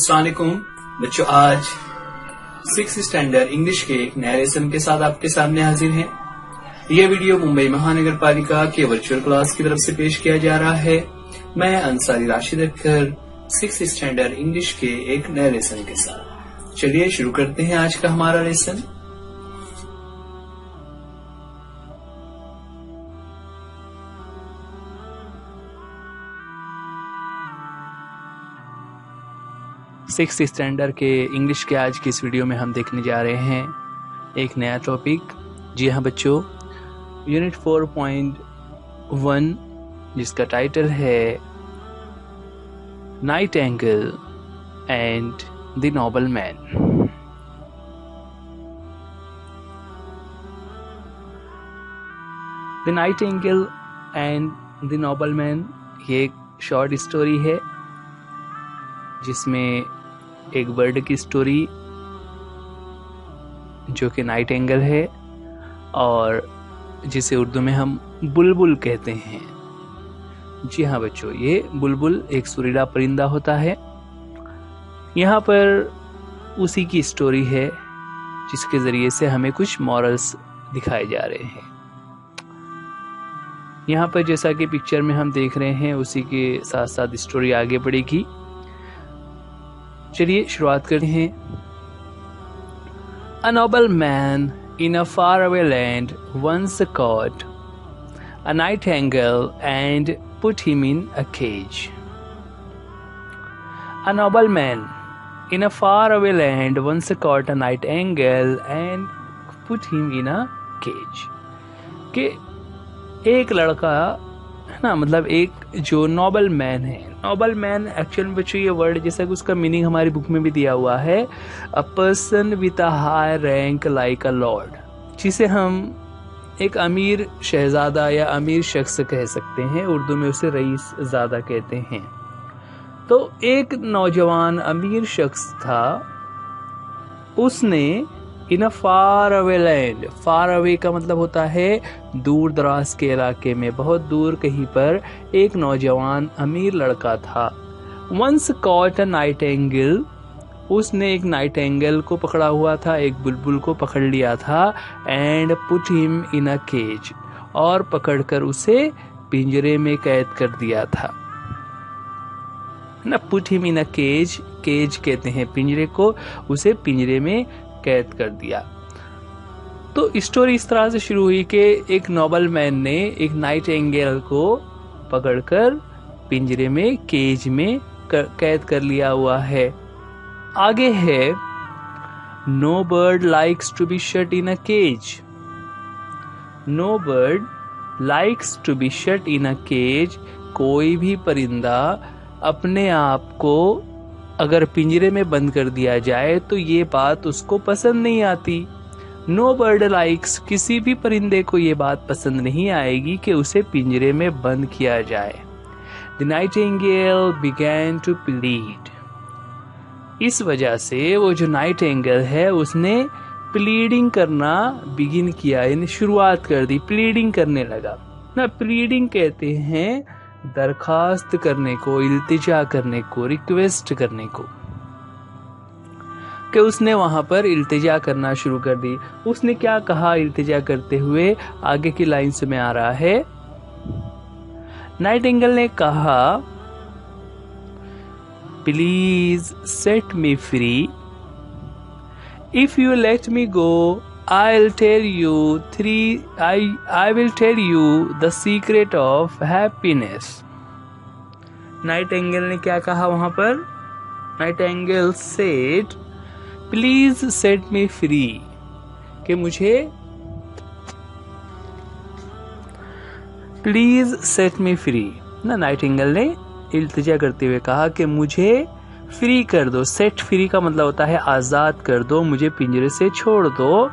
अस्सलाम वालेकुम बच्चों, आज 6th स्टैंडर्ड इंग्लिश के एक नए लेसन के साथ आपके सामने हाजिर हैं। यह वीडियो मुंबई महानगर पालिका के वर्चुअल क्लास की तरफ से पेश किया जा रहा है। मैं Ansari Rashid Akhtar 6th standard English के एक नए लेसन के साथ। चलिए शुरू करते हैं आज का हमारा लेसन। सिक्स्थ स्टैंडर्ड के इंग्लिश के आज की इस वीडियो में हम देखने जा रहे हैं एक नया टॉपिक। जी हाँ बच्चों, यूनिट 4.1 जिसका टाइटल है Nightingale and the noble man. The Nightingale and the noble man ये एक शॉर्ट स्टोरी है जिसमें एक बर्ड की स्टोरी जो कि नाइटिंगेल है और जिसे उर्दू में हम बुलबुल कहते हैं। जी हाँ बच्चों, ये बुलबुल एक सुरीला परिंदा होता है। यहाँ पर उसी की स्टोरी है जिसके जरिए से हमें कुछ मॉरल्स दिखाए जा रहे हैं। यहाँ पर जैसा कि पिक्चर में हम देख रहे हैं उसी के साथ साथ स्टोरी आगे बढ़ेगी। चलिए शुरुआत करते हैं। A noble man in a faraway land once caught a nightingale and put him in a cage. A noble man in a faraway land once caught a nightingale and put him in a cage. कि एक लड़का है ना, मतलब एक जो noble man है। Noble man actual में बच्चों ये वर्ड जैसा कि उसका मीनिंग हमारी बुक में भी दिया हुआ है, a person with a high rank like a Lord, जिसे हम एक अमीर शहजादा या अमीर शख्स कह सकते हैं। उर्दू में उसे रईस ज़ादा कहते हैं। तो एक नौजवान अमीर शख्स था, उसने in a far away land, far away का मतलब होता है दूर दराज के इलाके में, बहुत दूर कहीं पर एक नौजवान अमीर लड़का था। वंस कॉट अ नाइटिंगेल, उसने एक नाइटिंगेल को पकड़ा हुआ था, एक बुलबुल को पकड़ लिया था। And put him in a cage, और पकड़कर उसे पिंजरे में कैद कर दिया था ना। Put him in a cage, cage कहते हैं पिंजरे को, उसे पिंजरे में कैद कर दिया। तो स्टोरी इस तरह से शुरू हुई कि एक नोबल मैन ने एक नाइटिंगेल को पकड़कर पिंजरे में, केज में कैद कर लिया हुआ है। आगे है, no bird likes to be shut in a cage. No bird likes to be shut in a cage, कोई भी परिंदा अपने आप को अगर पिंजरे में बंद कर दिया जाए तो ये बात उसको पसंद नहीं आती। नो बर्ड लाइक्स, किसी भी परिंदे को ये बात पसंद नहीं आएगी कि उसे पिंजरे में बंद किया जाए। The nightingale began to plead, इस वजह से वो जो नाइटिंगेल है उसने प्लीडिंग करना बिगिन किया, यानी शुरुआत कर दी, प्लीडिंग करने लगा ना। प्लीडिंग कहते हैं दरखास्त करने को, इल्तिजा करने को, रिक्वेस्ट करने को, कि उसने वहां पर इल्तिजा करना शुरू कर दी। उसने क्या कहा इल्तिजा करते हुए, आगे की लाइन्स में आ रहा है। नाइटिंगेल ने कहा, please set me free, if you let me go I will tell you the secret of happiness. Nightingale ने क्या कहा वहां पर? Nightingale said, please set me free, कि मुझे प्लीज सेट मी फ्री ना। नाइटिंगेल ने इल्तिजा करते हुए कहा कि मुझे फ्री कर दो। सेट फ्री का मतलब होता है आजाद कर दो, मुझे पिंजरे से छोड़ दो।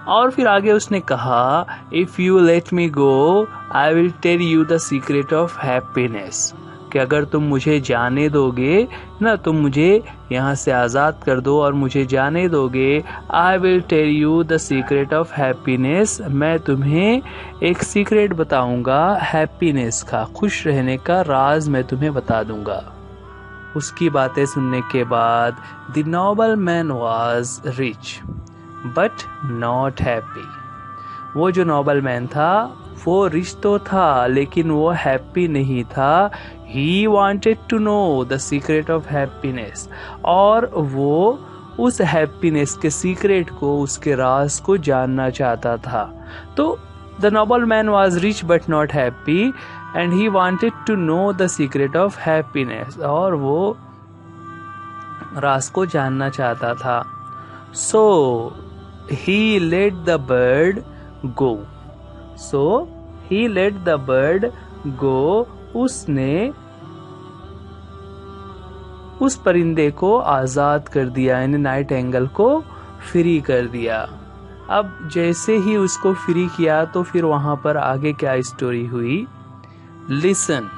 और फिर आगे उसने कहा, if you let me go I will tell you the secret of happiness, कि अगर तुम मुझे जाने दोगे ना, तुम मुझे यहाँ से आज़ाद कर दो और मुझे जाने दोगे, I will tell you the secret of happiness, मैं तुम्हें एक सीक्रेट बताऊंगा हैप्पीनेस का, खुश रहने का राज मैं तुम्हें बता दूंगा। उसकी बातें सुनने के बाद the noble man was rich but not happy. वो जो नोबल मैन था वो रिच तो था लेकिन वो हैप्पी नहीं था। He wanted to know the secret of happiness, और वो उस हैप्पीनेस के सीक्रेट को, उसके राज को जानना चाहता था। तो the noble man was rich but not happy and he wanted to know the secret of happiness, और वो राज को जानना चाहता था। So he let the bird go. So he let the bird go, उसने उस परिंदे को आजाद कर दिया, यानी नाइट एंगल को फ्री कर दिया। अब जैसे ही उसको फ्री किया तो फिर वहां पर आगे क्या स्टोरी हुई। Listen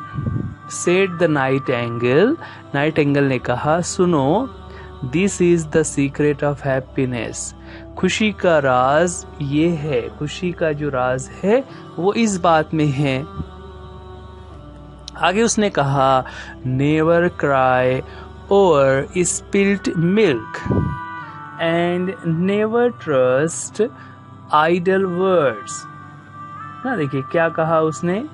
said the night angle. Night angle ने कहा, सुनो, this is the secret of happiness. खुशी का राज ये है, खुशी का जो राज है वो इस बात में है। आगे उसने कहा, never cry over spilled milk and never trust idle words. ना देखिए क्या कहा उसने,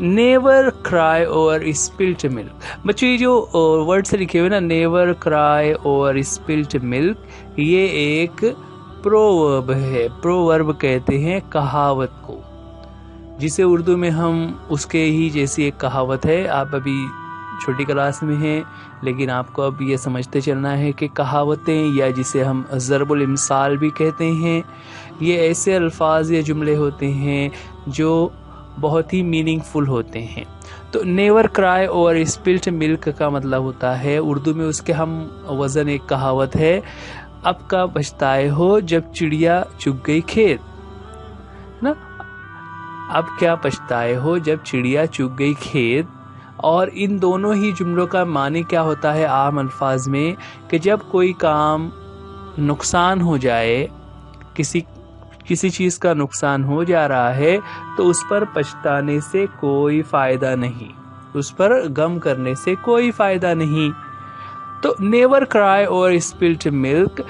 never cry over spilled milk. बच्चों ये जो वर्ड से लिखे हुए ना, never cry over spilled milk, ये एक प्रोवर्ब है। प्रोवर्ब कहते हैं कहावत को, जिसे उर्दू में हम उसके ही जैसी एक कहावत है। आप अभी छोटी क्लास में हैं, लेकिन आपको अब ये समझते चलना है कि कहावतें, या जिसे हम ज़रबुल इमसाल भी कहते हैं, ये ऐसे अल्फाज या जुमले होते हैं जो बहुत ही मीनिंगफुल होते हैं। तो never cry over spilled milk का मतलब होता है उर्दू में उसके हम वज़न, एक कहावत है, अब का पछताए हो जब चिड़िया चुग गई खेत ना। अब क्या पछताए हो जब चिड़िया चुग गई खेत। और इन दोनों ही जुमलों का मानी क्या होता है आम अल्फाज में, कि जब कोई काम नुकसान हो जाए, किसी चीज़ का नुकसान हो जा रहा है, तो उस पर पछताने से कोई फ़ायदा नहीं, उस पर गम करने से कोई फ़ायदा नहीं। तो नेवर क्राई और स्पिल्ड मिल्क,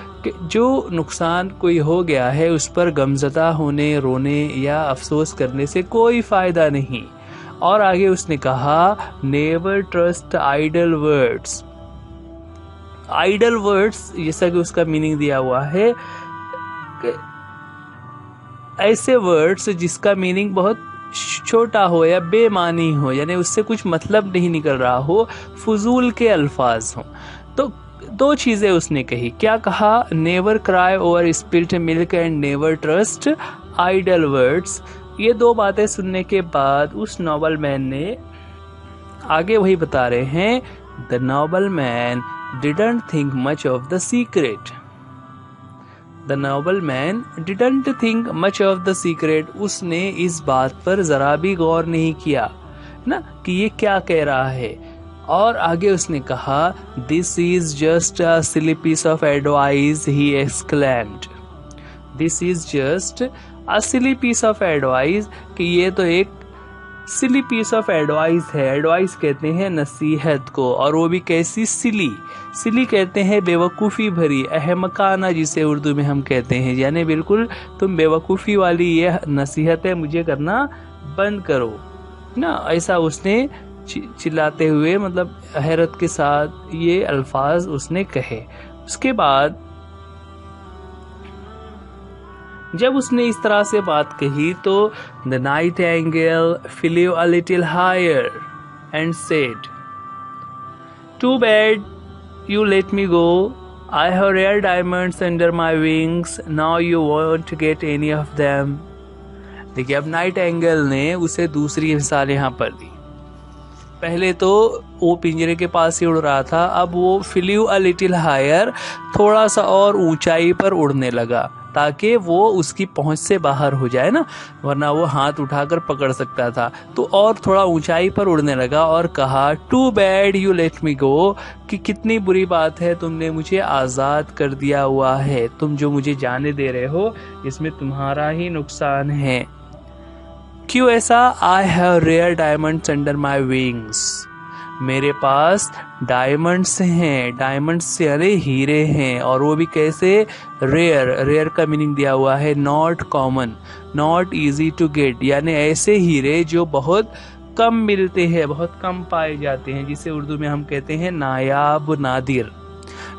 जो नुकसान कोई हो गया है उस पर गमज़दा होने, रोने या अफसोस करने से कोई फ़ायदा नहीं। और आगे उसने कहा, never trust idle words. Idle words जैसा कि उसका मीनिंग दिया हुआ है कि ऐसे वर्ड्स जिसका मीनिंग बहुत छोटा हो या बेमानी हो, यानी उससे कुछ मतलब नहीं निकल रहा हो, फजूल के अल्फाज हों। तो दो चीजें उसने कही, क्या कहा, never cry over spilled milk and never trust idle words. ये दो बातें सुनने के बाद उस नोबल मैन ने आगे वही बता रहे हैं, the noble man didn't think much of the secret. The noble man didn't think much of the secret. उसने इस बात पर जरा भी गौर नहीं किया ना कि ये क्या कह रहा है। और आगे उसने कहा, this is just a silly piece of advice, he exclaimed. This is just a silly piece of advice, कि ये तो एक सिली पीस ऑफ एडवाइस है। एडवाइस कहते हैं नसीहत को, और वो भी कैसी, सिली। सिली कहते हैं बेवकूफ़ी भरी, अहमकाना जिसे उर्दू में हम कहते हैं, यानी बिल्कुल तुम बेवकूफ़ी वाली ये नसीहत है, मुझे करना बंद करो ना। ऐसा उसने चिल्लाते हुए, मतलब हैरत के साथ ये अल्फाज उसने कहे। उसके बाद जब उसने इस तरह से बात कही तो the nightingale flew a little higher and said, too bad you let me go. I have rare diamonds under my wings. Now you won't get any of them. देखिए अब नाइट एंगल ने उसे दूसरी मिसाल यहाँ पर दी। पहले तो वो पिंजरे के पास ही उड़ रहा था, अब वो फ्लेw a little higher, थोड़ा सा और ऊंचाई पर उड़ने लगा, ताकि वो उसकी पहुंच से बाहर हो जाए ना, वरना वो हाथ उठाकर पकड़ सकता था। तो और थोड़ा ऊंचाई पर उड़ने लगा और कहा, too bad you let me go, कि कितनी बुरी बात है तुमने मुझे आज़ाद कर दिया हुआ है, तुम जो मुझे जाने दे रहे हो इसमें तुम्हारा ही नुकसान है। क्यों ऐसा? I have rare diamonds under my wings. मेरे पास डायमंड्स हैं, डायमंड्स यानी हीरे हैं, और वो भी कैसे, रेयर, रेयर का मीनिंग दिया हुआ है not common, not easy to get, यानी ऐसे हीरे जो बहुत कम मिलते हैं, बहुत कम पाए जाते हैं, जिसे उर्दू में हम कहते हैं नायाब, नादिर,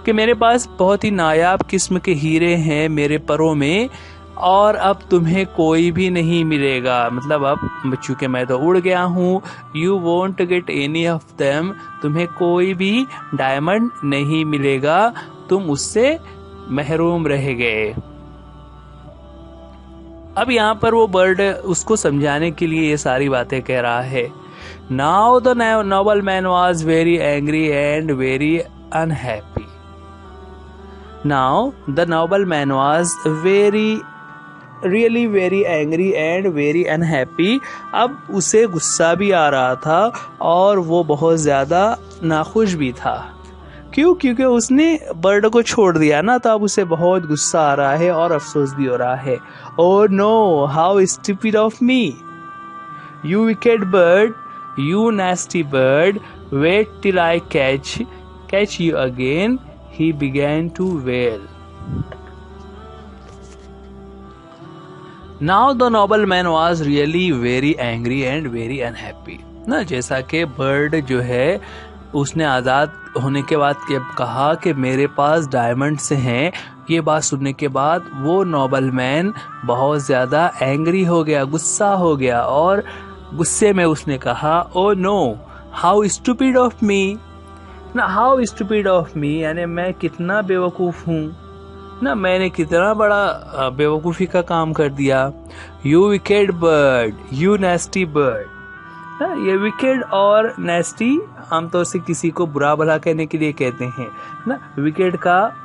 कि मेरे पास बहुत ही नायाब किस्म के हीरे हैं मेरे परों में, और अब तुम्हें कोई भी नहीं मिलेगा, मतलब अब चूंकि मैं तो उड़ गया हूँ, you won't get any of them, तुम्हें कोई भी डायमंड नहीं मिलेगा, तुम उससे महरूम रह गए। अब यहाँ पर वो बर्ड उसको समझाने के लिए ये सारी बातें कह रहा है। Now the noble man was very angry and very unhappy. Now the noble man was really very angry and very unhappy. अब उसे गुस्सा भी आ रहा था और वो बहुत ज्यादा नाखुश भी था। क्यों? क्योंकि उसने बर्ड को छोड़ दिया ना, तो अब उसे बहुत गुस्सा आ रहा है और अफसोस भी हो रहा है। Oh no, how stupid of me, you wicked bird, you nasty bird, wait till I catch you again, he began to wail. Now the nobleman was really very angry and very unhappy. ना जैसा कि bird जो है उसने आज़ाद होने के बाद कहा कि मेरे पास डायमंड्स हैं, ये बात सुनने के बाद वो नोबलमैन बहुत ज़्यादा एंग्री हो गया, गुस्सा हो गया, और गुस्से में उसने कहा, oh no, how stupid of me, ना हाउ स्टूपिड ऑफ मी यानी मैं कितना बेवकूफ़ हूँ ना, मैंने कितना बड़ा बेवकूफ़ी का काम कर दिया। You wicked bird, you नेस्टी bird. ये विकेड और नेस्टी आमतौर से किसी को बुरा भला कहने के लिए कहते हैं ना। विकेड का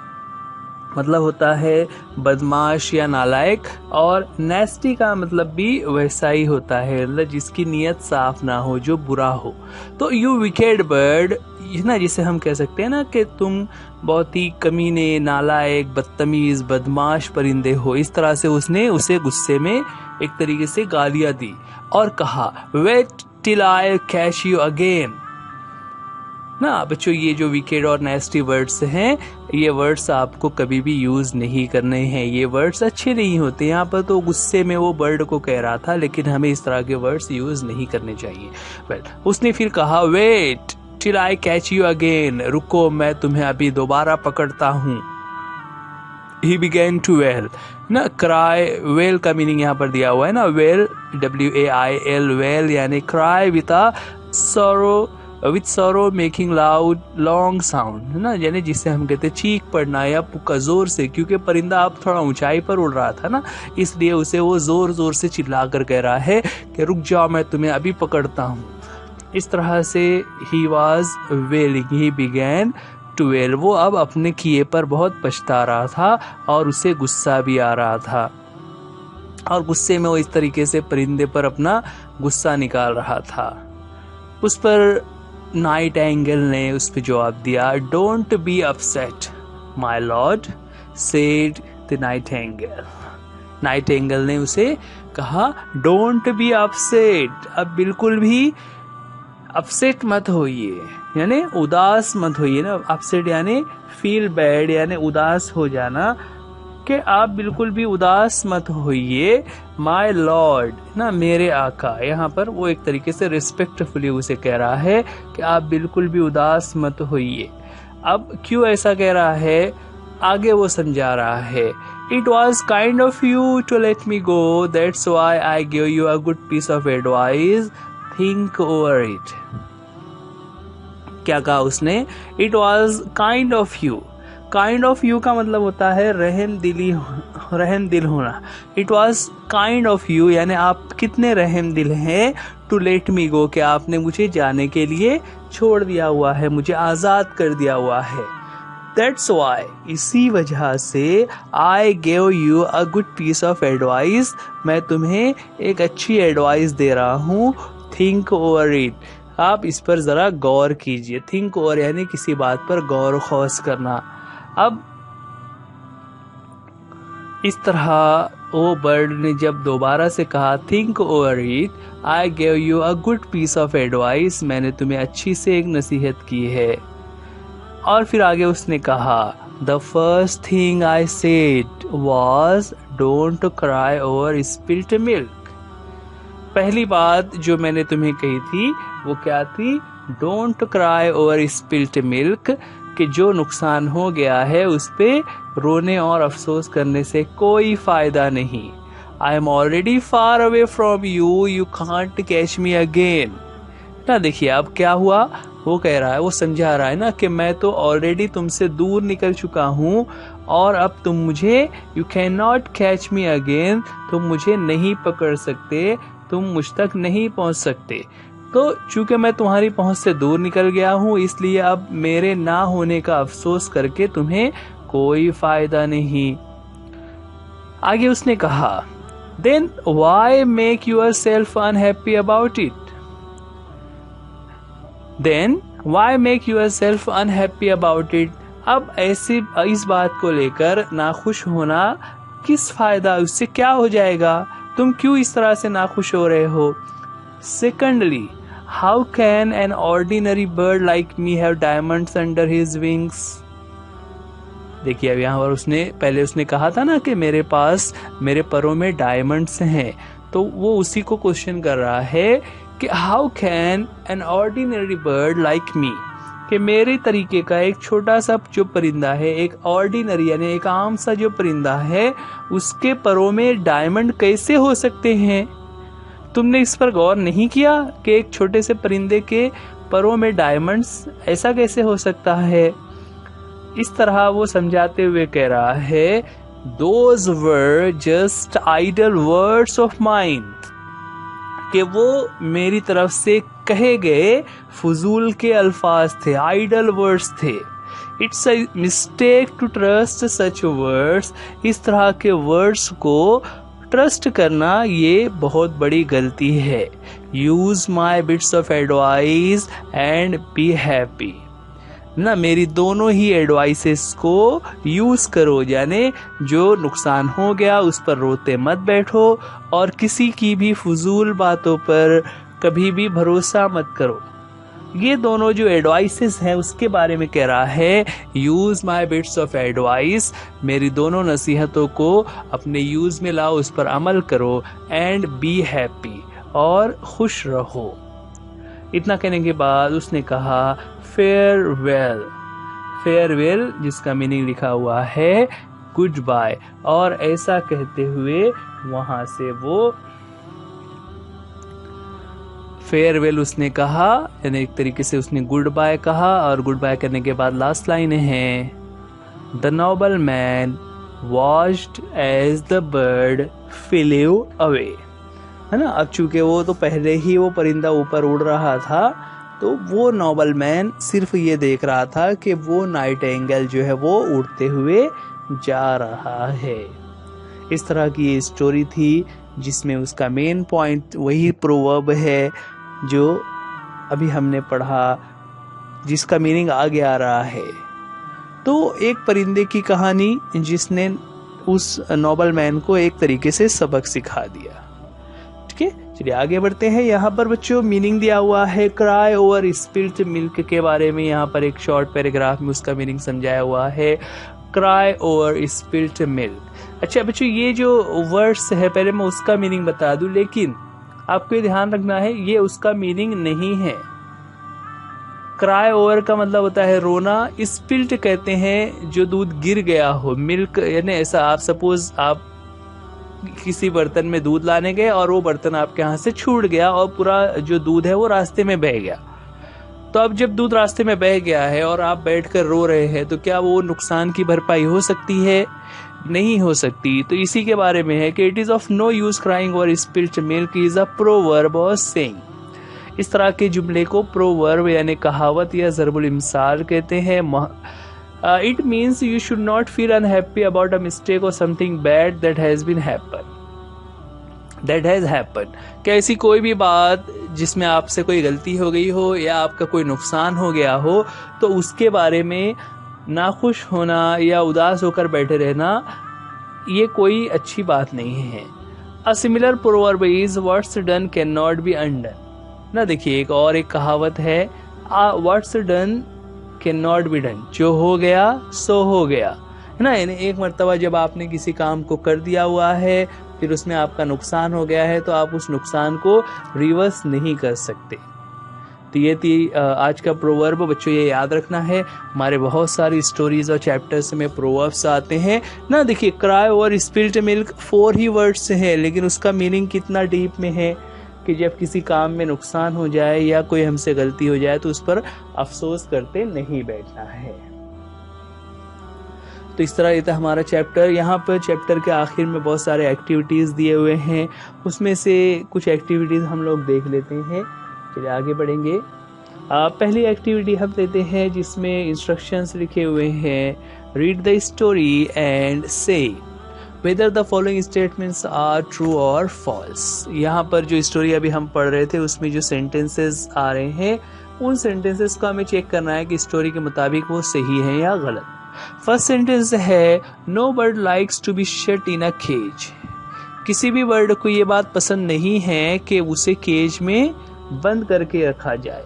मतलब होता है बदमाश या नालायक, और नेस्टी का मतलब भी वैसा ही होता है, मतलब जिसकी नीयत साफ ना हो, जो बुरा हो। तो यू विकेड बर्ड ना, जिसे हम कह सकते हैं ना कि तुम बहुत ही कमीने, नालायक, बदतमीज, बदमाश परिंदे हो। इस तरह से उसने उसे गुस्से में एक तरीके से गालियां दी और कहा, wait till I catch you again. ना बच्चों, ये जो विकेड और नेस्टी वर्ड्स हैं, ये वर्ड्स आपको कभी भी यूज नहीं करने हैं, ये वर्ड्स अच्छे नहीं होते। यहाँ पर तो गुस्से में वो बर्ड को कह रहा था, लेकिन हमें इस तरह के वर्ड्स यूज नहीं करने चाहिए। वेल, उसने फिर कहा, wait till I catch you again, रुको मैं तुम्हें अभी दोबारा पकड़ता हूँ। He began to wail, ना cry, wail का मीनिंग यहाँ पर दिया हुआ है ना, wail, WAIL, wail यानी cry with a sorrow making loud long sound, है ना, यानी जिसे हम कहते हैं चीख पड़ना या पुकार जोर से, क्योंकि परिंदा अब थोड़ा ऊंचाई पर उड़ रहा था ना, इसलिए उसे वो जोर जोर से चिल्ला कर कह रहा है कि रुक जाओ मैं तुम्हें अभी पकड़ता हूँ। इस तरह से he was wailing, he began to wail, वो अब अपने किए पर बहुत पछता रहा था और उसे गुस्सा भी आ रहा था, और गुस्से में वो इस तरीके से परिंदे पर अपना गुस्सा निकाल रहा था। उस पर नाइट एंगल ने उस पर जवाब दिया, don't be upset my lord, said the night angle. Night angle ने उसे कहा, डोंट बी अपसेट, अब बिल्कुल भी अपसेट मत होइए, यानी उदास मत होइए ना। अपसेट यानी फील बैड, यानी उदास हो जाना, कि आप बिल्कुल भी उदास मत होइए। माय लॉर्ड ना, मेरे आका, यहाँ पर वो एक तरीके से रिस्पेक्टफुली उसे कह रहा है कि आप बिल्कुल भी उदास मत होइए। अब क्यों ऐसा कह रहा है, आगे वो समझा रहा है। It was kind of you to let me go, that's why I give you a good piece of advice, think over it. क्या कहा उसने, it was kind of you. Kind of you का मतलब होता है रहम दिल होना। It was kind of you यानी आप कितने रहम दिल हैं, टू लेट मी गो, कि आपने मुझे जाने के लिए छोड़ दिया हुआ है, मुझे आजाद कर दिया हुआ है। दैट्स वाई, इसी वजह से, I gave you a good piece of advice, मैं तुम्हें एक अच्छी एडवाइस दे रहा हूँ। थिंक ओवर इट, आप इस पर जरा गौर कीजिए। थिंक ओवर यानी किसी बात पर गौर खौस करना। अब इस तरह वो बर्ड ने जब दोबारा से कहा, think over it, I gave you a good piece of advice, मैंने तुम्हें अच्छी से एक नसीहत की है। और फिर आगे उसने कहा, the first thing I said was don't cry over spilt milk. पहली बात जो मैंने तुम्हें कही थी वो क्या थी? Don't cry over spilt milk, कि जो नुकसान हो गया है उस पे रोने और अफसोस करने से कोई फायदा नहीं। I am already far away from you, you can't catch me again. ना देखिए अब क्या हुआ, वो कह रहा है, वो समझा रहा है ना कि मैं तो ऑलरेडी तुमसे दूर निकल चुका हूँ और अब तुम मुझे, you can not catch me again, तुम मुझे नहीं पकड़ सकते, तुम मुझ तक नहीं पहुंच सकते। तो चूंकि मैं तुम्हारी पहुंच से दूर निकल गया हूं, इसलिए अब मेरे ना होने का अफसोस करके तुम्हें कोई फायदा नहीं। आगे उसने कहा, then why make yourself unhappy about it, then why make yourself unhappy about it. अब ऐसी इस बात को लेकर नाखुश होना किस फायदा, उससे क्या हो जाएगा, तुम क्यों इस तरह से नाखुश हो रहे हो? Secondly, how can an ordinary bird like me have diamonds under his wings. देखिए अब यहाँ पर उसने कहा था ना कि मेरे पास, मेरे परों में डायमंड्स हैं, तो वो उसी को क्वेश्चन कर रहा है कि how can an ordinary bird like me, कि मेरे तरीके का एक छोटा सा जो परिंदा है, एक ऑर्डिनरी यानी एक आम सा जो परिंदा है, उसके परों में डायमंड कैसे हो सकते हैं? तुमने इस पर गौर नहीं किया कि एक छोटे से परिंदे के परों में डायमंड्स ऐसा कैसे हो सकता है? इस तरह वो समझाते हुए कह रहा है, those were just idle words of mind, कि वो मेरी तरफ से कहे गए फजूल के अल्फाज थे, आइडल वर्ड्स थे। It's a mistake to trust such words, इस तरह के वर्ड्स को ट्रस्ट करना ये बहुत बड़ी गलती है। Use my bits of advice and be happy, ना मेरी दोनों ही एडवाइसेस को यूज करो, यानी जो नुकसान हो गया उस पर रोते मत बैठो और किसी की भी फजूल बातों पर कभी भी भरोसा मत करो। ये दोनों जो एडवाइसेस हैं उसके बारे में कह रहा है, use my bits of advice, मेरी दोनों नसीहतों को अपने यूज में लाओ, उस पर अमल करो, एंड बी हैप्पी, और खुश रहो। इतना कहने के बाद उसने कहा, फेयरवेल, फेयरवेल जिसका मीनिंग लिखा हुआ है गुड बाय, और ऐसा कहते हुए वहां से वो फेयरवेल उसने कहा, यानी एक तरीके से उसने गुड बाय कहा, और गुड बाय करने के बाद लास्ट लाइन है, the noble man watched as the bird flew away, है ना। अब चूंकि वो तो पहले ही वो परिंदा ऊपर उड़ रहा था, तो वो नोबल मैन सिर्फ ये देख रहा था कि वो नाइटिंगेल जो है वो उड़ते हुए जा रहा है। इस तरह की ये स्टोरी थी जिसमें उसका मेन पॉइंट वही प्रोवर्ब है जो अभी हमने पढ़ा, जिसका मीनिंग आगे आ रहा है। तो एक परिंदे की कहानी जिसने उस नोबल मैन को एक तरीके से सबक सिखा दिया। ठीक है, चलिए आगे बढ़ते हैं। यहाँ पर बच्चों मीनिंग दिया हुआ है क्राई ओवर स्पिल्ट मिल्क के बारे में। यहाँ पर एक शॉर्ट पैराग्राफ में उसका मीनिंग समझाया हुआ है, क्राई ओवर स्पिल्ट मिल्क। अच्छा बच्चों, ये जो वर्ड्स है पहले मैं उसका मीनिंग बता दूं, लेकिन आपको ये ध्यान रखना है ये उसका मीनिंग नहीं है। क्राई ओवर का मतलब होता है रोना, स्पिल्ट कहते हैं जो दूध गिर गया हो, मिल्क यानी ऐसा आप सपोज आप किसी बर्तन में दूध लाने गए और वो बर्तन आपके हाथ से छूट गया और पूरा जो दूध है वो रास्ते में बह गया। तो अब जब दूध रास्ते में बह गया है और आप बैठकर रो रहे हैं, तो क्या वो नुकसान की भरपाई हो सकती है? नहीं हो सकती। तो इसी के बारे में है कि it is of no use crying over spilt milk is a proverb or saying. इस तरह के जुमले को प्रोवर्ब यानी कहावत या ज़रबुल इमसाल कहते हैं। It means you should not feel unhappy about a mistake और something bad that has been happen. क्या ऐसी कोई भी बात जिसमें आपसे कोई गलती हो गई हो या आपका कोई नुकसान हो गया हो, तो उसके बारे में नाखुश होना या उदास होकर बैठे रहना ये कोई अच्छी बात नहीं है। A similar proverb is what's done can not be undone. ना देखिए एक कहावत है, what's done can not be done, जो हो गया सो हो गया, है ना। एक मर्तबा जब आपने किसी काम को कर दिया हुआ है, फिर उसमें आपका नुकसान हो गया है, तो आप उस नुकसान को रिवर्स नहीं कर सकते। तो ये थी आज का प्रोवर्ब। बच्चों ये याद रखना है, हमारे बहुत सारी स्टोरीज और चैप्टर्स में प्रोवर्ब्स आते हैं ना। देखिए क्राई ओवर स्पिल्ड मिल्क 4 ही वर्ड्स से है, लेकिन उसका मीनिंग कितना डीप में है कि जब किसी काम में नुकसान हो जाए या कोई हमसे गलती हो जाए तो उस पर अफसोस करते नहीं बैठना है। तो इस तरह ये था हमारा चैप्टर। यहाँ पर चैप्टर के आखिर में बहुत सारे एक्टिविटीज दिए हुए हैं, उसमें से कुछ एक्टिविटीज हम लोग देख लेते हैं। चलिए आगे बढ़ेंगे। पहली एक्टिविटी हम लेते हैं जिसमें इंस्ट्रक्शंस लिखे हुए हैं। Read the story and say whether the following statements are true or false. यहाँ पर जो स्टोरी अभी हम पढ़ रहे थे उसमें जो सेंटेंसेस आ रहे हैं, उन सेंटेंसेस को हमें चेक करना है कि स्टोरी के मुताबिक वो सही है या गलत। फर्स्ट सेंटेंस है, no bird likes to be shut in a cage. किसी भी बर्ड को ये बात पसंद नहीं है कि उसे केज में बंद करके रखा जाए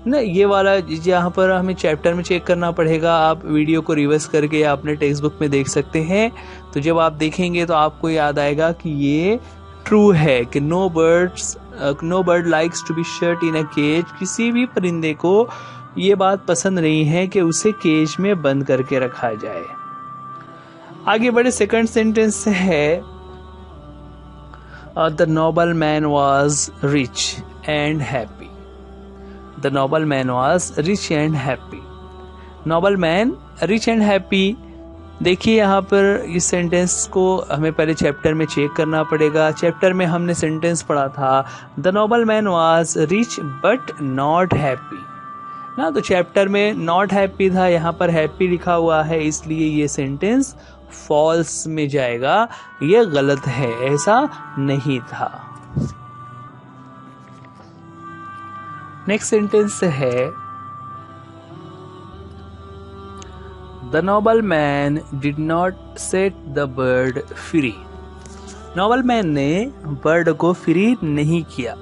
ना। ये वाला यहाँ पर हमें चैप्टर में चेक करना पड़ेगा। आप वीडियो को रिवर्स करके या अपने टेक्स्ट बुक में देख सकते हैं। तो जब आप देखेंगे तो आपको याद आएगा कि ये ट्रू है कि no bird likes to be shut in a cage. किसी भी परिंदे को ये बात पसंद नहीं है कि उसे केज में बंद करके रखा जाए। आगे बढ़े, सेकंड सेंटेंस है, the noble man was rich and happy. The noble man was rich and happy. Noble man rich and happy. देखिए यहाँ पर इस सेंटेंस को हमें पहले चैप्टर में चेक करना पड़ेगा। चैप्टर में हमने सेंटेंस पढ़ा था, the noble man was rich but not happy ना। तो चैप्टर में नॉट हैप्पी था, यहाँ पर हैप्पी लिखा हुआ है, इसलिए ये सेंटेंस फॉल्स में जाएगा। ये गलत है, ऐसा नहीं था। नेक्स्ट सेंटेंस है, the noble man did not set the bird free. Noble man ने बर्ड को फ्री नहीं किया।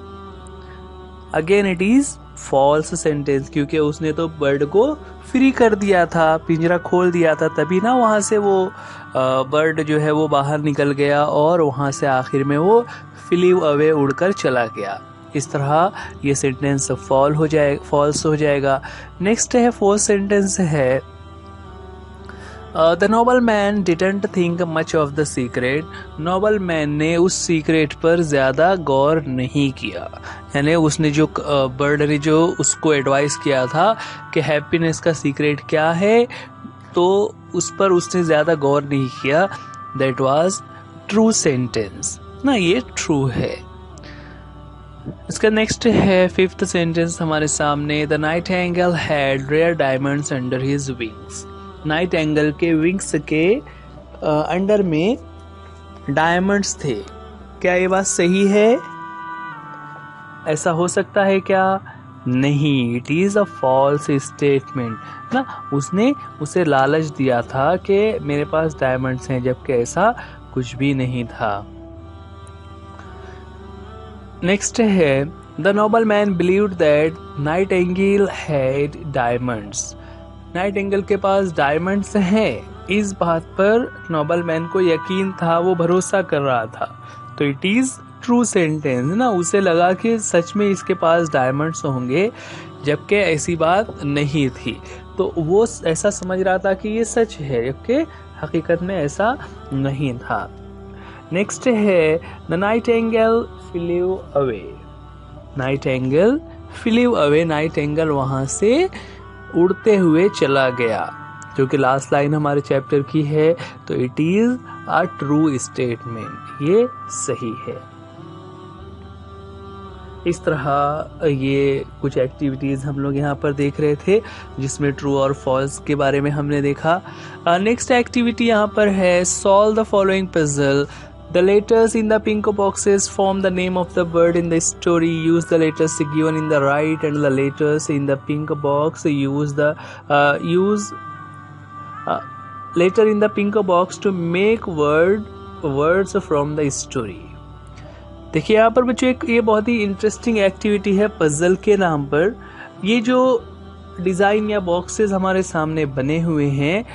Again it is false sentence, क्योंकि उसने तो बर्ड को फ्री कर दिया था, पिंजरा खोल दिया था, तभी ना वहां से वो बर्ड जो है वो बाहर निकल गया और वहां से आखिर में वो फ्लीव अवे उड़कर चला गया। इस तरह ये सेंटेंस फॉल्स हो जाएगा। नेक्स्ट है फोर्थ सेंटेंस है, the noble man didn't think much of the secret. Nobel man ने उस सीक्रेट पर ज्यादा गौर नहीं किया, यानी उसने जो बर्ड ने जो उसको एडवाइस किया था कि हैप्पीनेस का सीक्रेट क्या है, तो उस पर उसने ज्यादा गौर नहीं किया। दैट वाज ट्रू सेंटेंस ना, ये ट्रू है। इसका नेक्स्ट है फिफ्थ सेंटेंस हमारे सामने, the nightingale had rare diamonds under his wings. Nightingale के विंग्स के अंडर में डायमंड्स थे। क्या ये बात सही है? ऐसा हो सकता है क्या? नहीं, it is a false statement ना। उसने उसे लालच दिया था कि मेरे पास डायमंड्स हैं, जबकि ऐसा कुछ भी नहीं था। नेक्स्ट है, the noble man believed that night angle had diamonds. Night angle के पास डायमंड्स हैं, इस बात पर नोबल मैन को यकीन था, वो भरोसा कर रहा था। तो इट इज ट्रू सेंटेंस ना, उसे लगा कि सच में इसके पास डायमंड्स होंगे, जबकि ऐसी बात नहीं थी। तो वो ऐसा समझ रहा था कि ये सच है, जबकि हकीकत में ऐसा नहीं था। नेक्स्ट है, the nightingale flew away. Nightingale flew away, nightingale वहां से उड़ते हुए चला गया, जो कि लास्ट लाइन हमारे चैप्टर की है। तो it is a true statement, ये सही है। इस तरह ये कुछ एक्टिविटीज हम लोग यहाँ पर देख रहे थे, जिसमें ट्रू और फॉल्स के बारे में हमने देखा। नेक्स्ट एक्टिविटी यहाँ पर है, solve the following puzzle. The letters in the pink boxes form the name of the bird in the story. Use the letters given in the right and the letters in the pink box. letter in the pink box to make words from the story। देखिए यहाँ पर बच्चों एक ये बहुत ही interesting activity है puzzle के नाम पर। ये जो डिजाइन या बॉक्सेस हमारे सामने बने हुए हैं,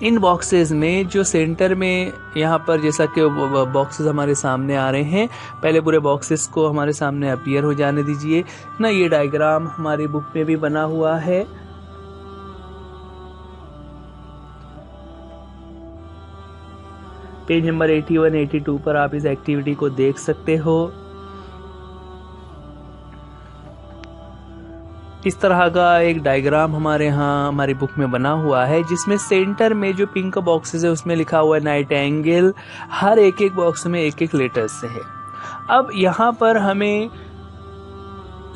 इन बॉक्सेस में जो सेंटर में यहाँ पर जैसा कि बॉक्सेस हमारे सामने आ रहे हैं, पहले पूरे बॉक्सेस को हमारे सामने अपीयर हो जाने दीजिए ना। ये डायग्राम हमारी बुक में भी बना हुआ है। पेज नंबर 81, 82 पर आप इस एक्टिविटी को देख सकते हो। इस तरह का एक डायग्राम हमारे यहाँ हमारी बुक में बना हुआ है, जिसमें सेंटर में जो पिंक बॉक्सेस है उसमें लिखा हुआ है नाइटिंगेल। हर एक एक बॉक्स में एक एक लेटर से है। अब यहाँ पर हमें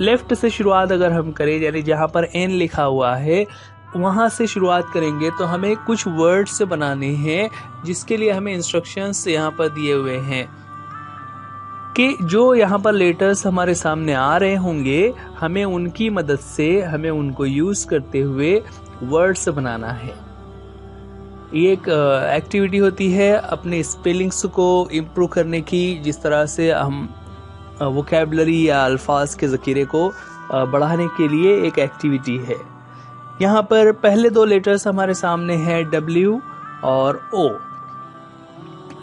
लेफ्ट से शुरुआत अगर हम करें, यानी जहाँ पर एन लिखा हुआ है वहां से शुरुआत करेंगे, तो हमें कुछ वर्ड्स बनाने हैं, जिसके लिए हमें इंस्ट्रक्शंस यहाँ पर दिए हुए हैं कि जो यहाँ पर लेटर्स हमारे सामने आ रहे होंगे, हमें उनकी मदद से हमें उनको यूज करते हुए वर्ड्स बनाना है। ये एक एक्टिविटी होती है अपने स्पेलिंग्स को इम्प्रूव करने की, जिस तरह से हम वोकैबुलरी या अल्फाज के ज़खीरे को बढ़ाने के लिए एक एक्टिविटी है। यहाँ पर पहले दो लेटर्स हमारे सामने हैं W और O।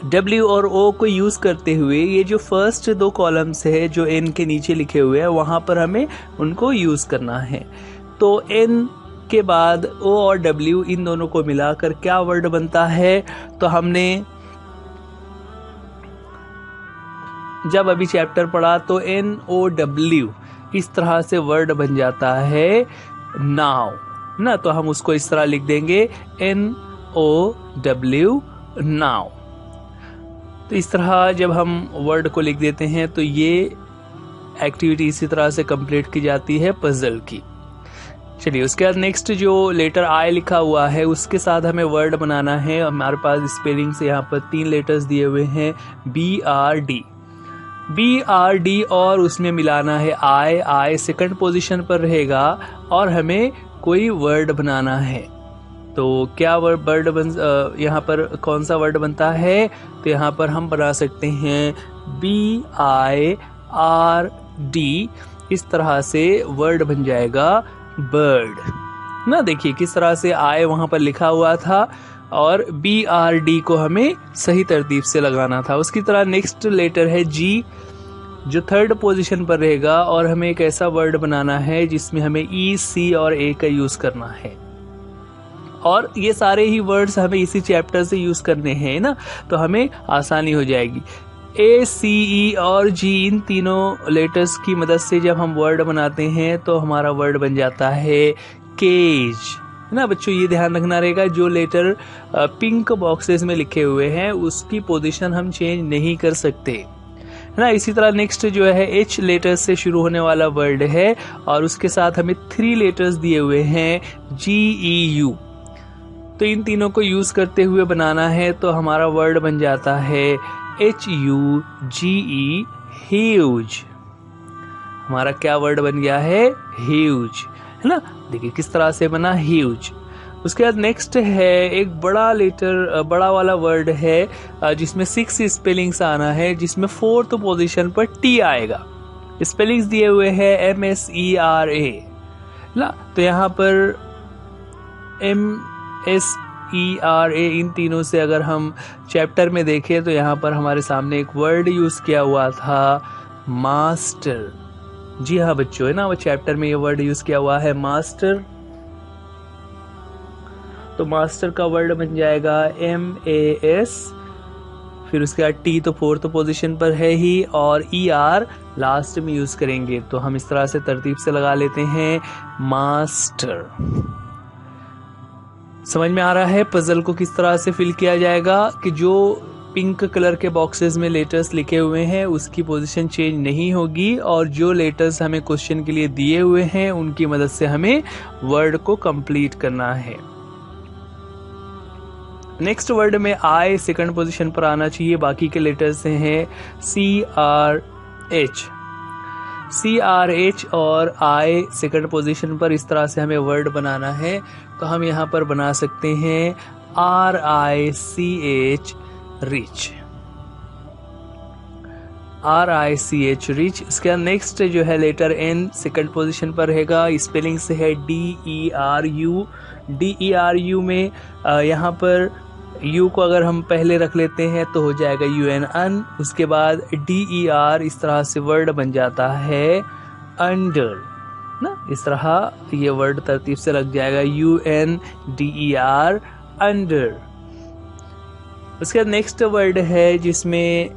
W और O को यूज करते हुए ये जो फर्स्ट दो कॉलम्स है जो N के नीचे लिखे हुए हैं, वहां पर हमें उनको यूज करना है। तो N के बाद O और W, इन दोनों को मिलाकर क्या वर्ड बनता है, तो हमने जब अभी चैप्टर पढ़ा तो NOW इस तरह से वर्ड बन जाता है नाउ ना। तो हम उसको इस तरह लिख देंगे NOW नाउ। तो इस तरह जब हम वर्ड को लिख देते हैं तो ये एक्टिविटी इसी तरह से कंप्लीट की जाती है पजल की। चलिए उसके बाद नेक्स्ट जो लेटर आई लिखा हुआ है उसके साथ हमें वर्ड बनाना है। हमारे पास स्पेलिंग से यहाँ पर 3 लेटर्स दिए हुए हैं BRD और उसमें मिलाना है आई सेकंड पोजीशन पर रहेगा और हमें कोई वर्ड बनाना है। तो क्या वर्ड यहाँ पर कौन सा वर्ड बनता है, तो यहाँ पर हम बना सकते हैं BIRD। इस तरह से वर्ड बन जाएगा बर्ड ना। देखिए किस तरह से आई वहां पर लिखा हुआ था और BRD को हमें सही तरतीब से लगाना था। उसकी तरह नेक्स्ट लेटर है G जो थर्ड पोजीशन पर रहेगा और हमें एक ऐसा वर्ड बनाना है जिसमें हमें EC और A का यूज करना है। और ये सारे ही वर्ड्स हमें इसी चैप्टर से यूज करने हैं ना, तो हमें आसानी हो जाएगी। ACE और G इन तीनों लेटर्स की मदद से जब हम वर्ड बनाते हैं तो हमारा वर्ड बन जाता है केज ना। बच्चों ये ध्यान रखना रहेगा, जो लेटर पिंक बॉक्सेस में लिखे हुए हैं उसकी पोजीशन हम चेंज नहीं कर सकते ना। इसी तरह नेक्स्ट जो है H लेटर से शुरू होने वाला वर्ड है और उसके साथ हमें 3 लेटर्स दिए हुए हैं GEU। तो इन तीनों को यूज करते हुए बनाना है, तो हमारा वर्ड बन जाता है HUGE ह्यूज। हमारा क्या वर्ड बन गया है, ह्यूज है ना। देखिए किस तरह से बना ह्यूज। उसके बाद नेक्स्ट है एक बड़ा लेटर, बड़ा वाला वर्ड है जिसमें 6 स्पेलिंग्स आना है, जिसमें 4th पोजीशन पर T आएगा। स्पेलिंग्स दिए हुए हैं MSERA ना। तो यहाँ पर MSERA इन तीनों से अगर हम चैप्टर में देखें तो यहाँ पर हमारे सामने एक वर्ड यूज किया हुआ था मास्टर। जी हाँ बच्चों है ना, वो चैप्टर में ये वर्ड यूज किया हुआ है मास्टर। तो मास्टर का वर्ड बन जाएगा MAS, फिर उसके बाद T तो 4th पोजीशन पर है ही और ER लास्ट में यूज करेंगे। तो हम इस तरह से तरतीब से लगा लेते हैं मास्टर। समझ में आ रहा है पजल को किस तरह से फिल किया जाएगा कि जो पिंक कलर के बॉक्सेस में लेटर्स लिखे हुए हैं उसकी पोजीशन चेंज नहीं होगी और जो लेटर्स हमें क्वेश्चन के लिए दिए हुए हैं उनकी मदद से हमें वर्ड को कंप्लीट करना है। नेक्स्ट वर्ड में आई सेकंड पोजीशन पर आना चाहिए, बाकी के लेटर्स हैं CRH। CRH और I सेकंड पोजीशन पर इस तरह से हमें वर्ड बनाना है, तो हम यहाँ पर बना सकते हैं RICH रिच, RICH रिच। इसके बाद नेक्स्ट जो है लेटर N सेकंड पोजीशन पर रहेगा, स्पेलिंग से है DERU। DERU में यहाँ पर U को अगर हम पहले रख लेते हैं तो हो जाएगा UN, उसके बाद DER, इस तरह से वर्ड बन जाता है अंडर ना, इस तरह ये वर्ड तरतीब से लग जाएगा UNDER अंडर। उसके बाद नेक्स्ट वर्ड है जिसमें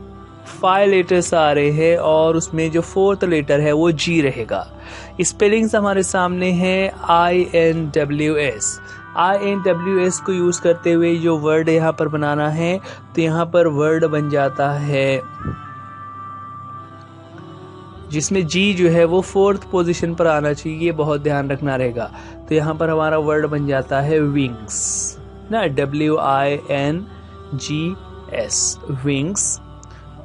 5 लेटर्स आ रहे हैं और उसमें जो 4th लेटर है वो G रहेगा। स्पेलिंग्स हमारे सामने है INWS को यूज करते हुए जो वर्ड यहाँ पर बनाना है, तो यहाँ पर वर्ड बन जाता है जिसमें G जो है वो 4th पोजीशन पर आना चाहिए, बहुत ध्यान रखना रहेगा। तो यहाँ पर हमारा वर्ड बन जाता है विंग्स ना, WINGS विंग्स।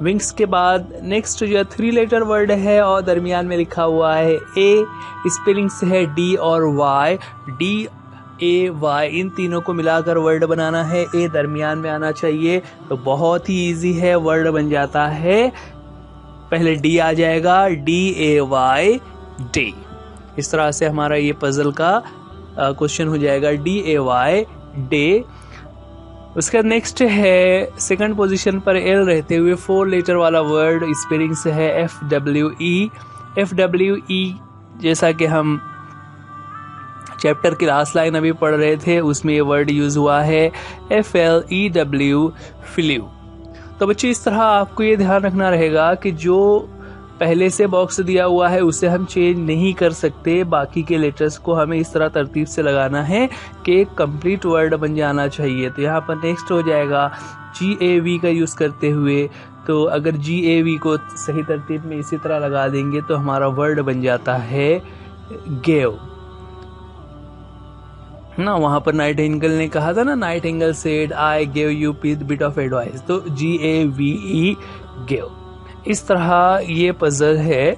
विंग्स के बाद नेक्स्ट जो है 3 लेटर वर्ड है और दरमियान में लिखा हुआ है A, स्पेलिंग से है D और Y, DAY, इन तीनों को मिलाकर वर्ड बनाना है, A दरमियान में आना चाहिए। तो बहुत ही इजी है, वर्ड बन जाता है, पहले D आ जाएगा, DAY डे। इस तरह से हमारा ये पजल का क्वेश्चन हो जाएगा, DAY डे। उसका नेक्स्ट है सेकंड पोजीशन पर L रहते हुए 4 लेटर वाला वर्ड, स्पेलिंग से है FWE। जैसा कि हम चैप्टर की लास्ट लाइन अभी पढ़ रहे थे, उसमें ये वर्ड यूज हुआ है FLEW फ्लू। तो बच्चे इस तरह आपको ये ध्यान रखना रहेगा कि जो पहले से बॉक्स दिया हुआ है उसे हम चेंज नहीं कर सकते, बाकी के लेटर्स को हमें इस तरह तरतीब से लगाना है कि एक कंप्लीट वर्ड बन जाना चाहिए। तो यहाँ पर नेक्स्ट हो जाएगा GAV का यूज करते हुए, तो अगर GAV को सही तरतीब में इसी तरह लगा देंगे तो हमारा वर्ड बन जाता है गेव ना। वहां पर नाइटिंगेल ने कहा था ना, Nightingale said I gave you bit of advice, तो GAVE गेव। इस तरह ये पजल है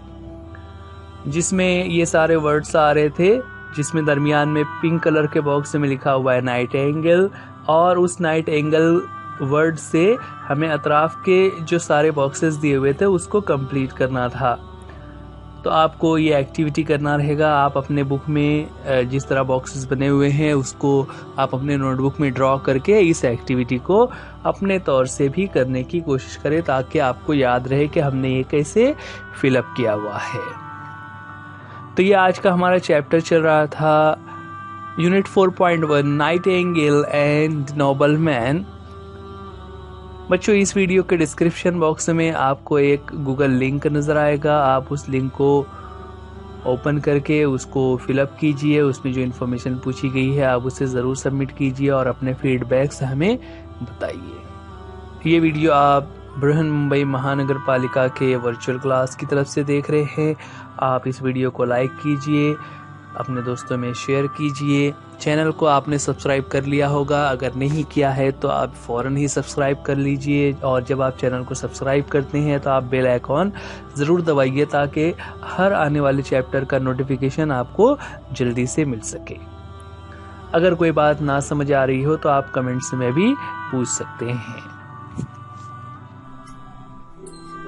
जिसमें ये सारे वर्ड्स आ रहे थे, जिसमें दरमियान में पिंक कलर के बॉक्स में लिखा हुआ है नाइटिंगेल, और उस नाइटिंगेल वर्ड से हमें अतराफ के जो सारे बॉक्सेस दिए हुए थे उसको कंप्लीट करना था। तो आपको ये एक्टिविटी करना रहेगा। आप अपने बुक में जिस तरह बॉक्सेस बने हुए हैं उसको आप अपने नोटबुक में ड्रॉ करके इस एक्टिविटी को अपने तौर से भी करने की कोशिश करें, ताकि आपको याद रहे कि हमने ये कैसे फिलअप किया हुआ है। तो ये आज का हमारा चैप्टर चल रहा था यूनिट 4.1 नाइटिंगेल एंड नोबलमैन। बच्चों, इस वीडियो के डिस्क्रिप्शन बॉक्स में आपको एक गूगल लिंक नज़र आएगा, आप उस लिंक को ओपन करके उसको फिलअप कीजिए। उसमें जो इन्फॉर्मेशन पूछी गई है आप उसे ज़रूर सबमिट कीजिए और अपने फीडबैक्स हमें बताइए। ये वीडियो आप बृहन मुंबई महानगर पालिका के वर्चुअल क्लास की तरफ से देख रहे हैं। आप इस वीडियो को लाइक कीजिए, अपने दोस्तों में शेयर कीजिए। चैनल को आपने सब्सक्राइब कर लिया होगा, अगर नहीं किया है तो आप फौरन ही सब्सक्राइब कर लीजिए। और जब आप चैनल को सब्सक्राइब करते हैं तो आप बेल आइकॉन ज़रूर दबाइए, ताकि हर आने वाले चैप्टर का नोटिफिकेशन आपको जल्दी से मिल सके। अगर कोई बात ना समझ आ रही हो तो आप कमेंट्स में भी पूछ सकते हैं।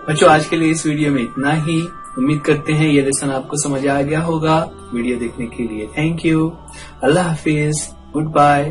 बच्चों, आज के लिए इस वीडियो में इतना ही। उम्मीद करते हैं ये लेसन आपको समझ आ गया होगा। वीडियो देखने के लिए थैंक यू। अल्लाह हाफिज, गुड बाय।